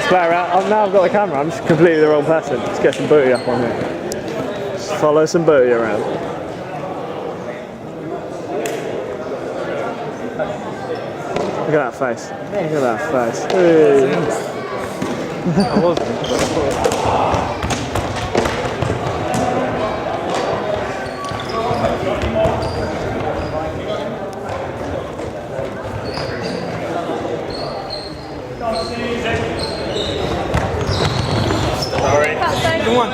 Let's play around. Now I've got the camera, I'm just completely the wrong person. Let's get some booty up on here. Just follow some booty around. Look at that face. Look at that face. I wasn't. Come on.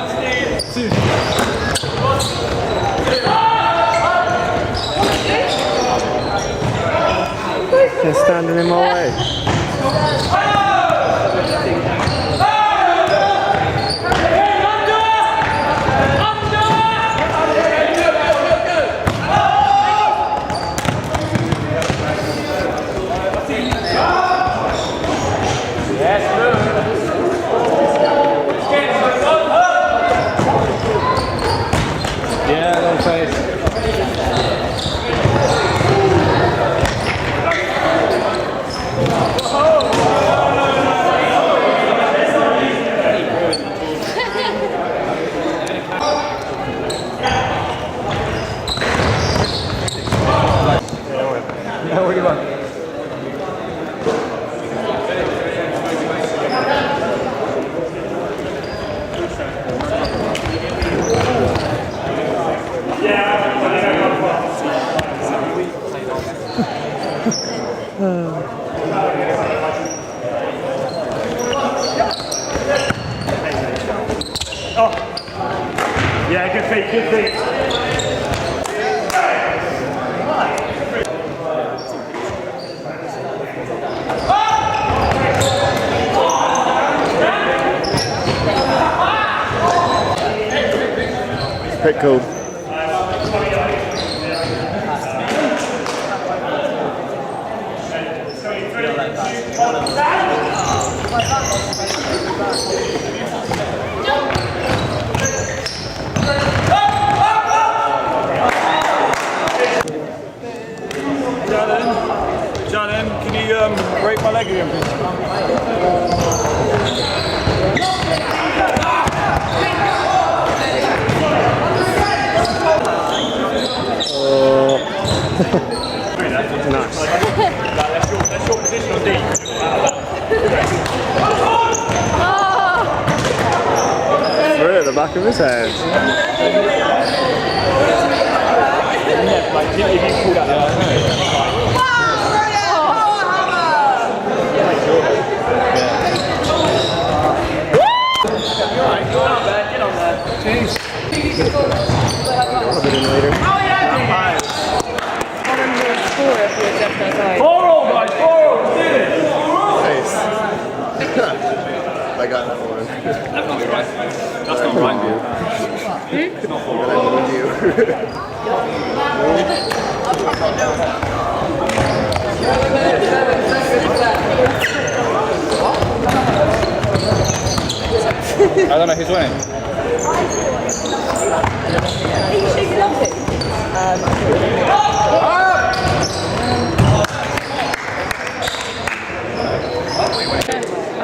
They're standing in my way. Yeah, little face. What do you want? Oh. Yeah, good feet, good feet. Pretty cool. Jalen, can you break my leg again, please? Nice. That's your position on D. Through at the back of his head. Like, if you pull that out. Four-all, guys, four-all, Nice. I got that one. That's not right. That's not right. It's not for you. I don't know who's winning. Are you shaking off it?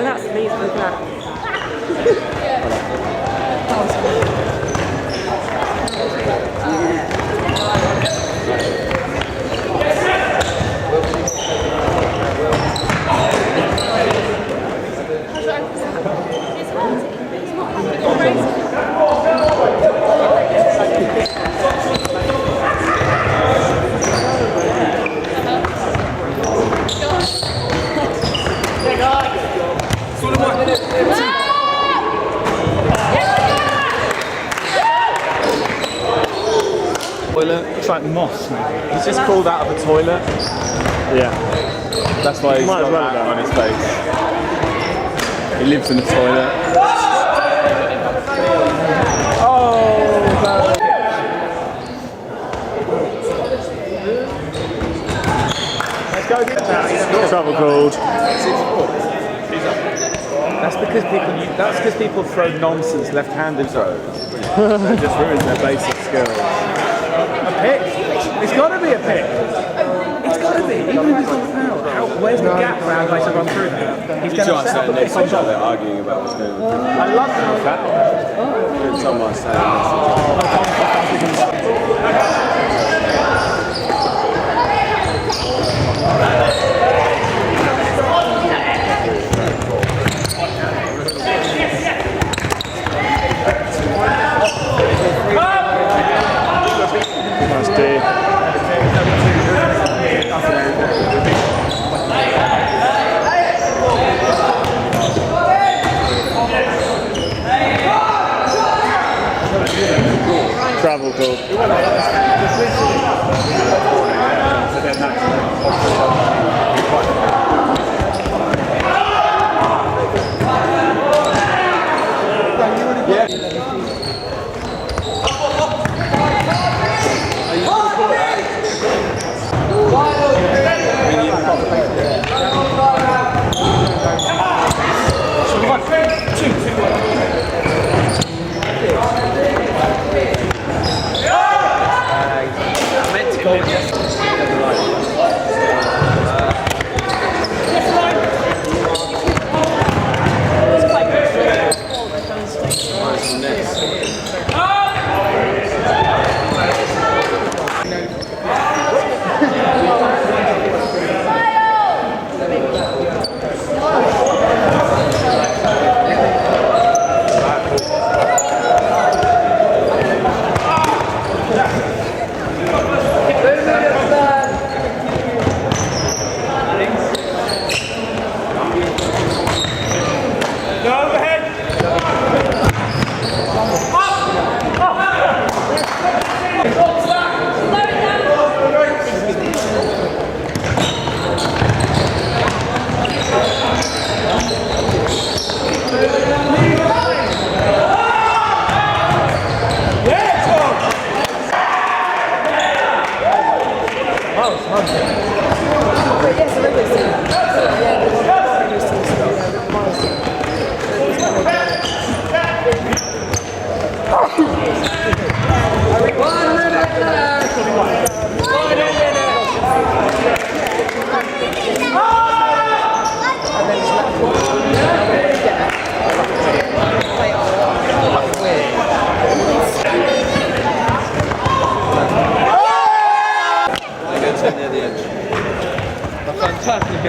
Oh, that's amazing, look at that. It's like moss, man. He's just crawled out of a toilet. Yeah. That's why he's Might as got well that have on his face. He lives in the toilet. Let's go get that. Trouble called. That's because people throw nonsense left-handed throws. It just ruins their basic skills. A pick? It's got to be a pick. It's got to be. Even if it's not a foul. Where's the gap for our guys to run through that? He's You two going aren't to set up standing a next to each big other arguing about what's going on. I love that. Someone standing next to each other. Nice D. Travel call. Fantastic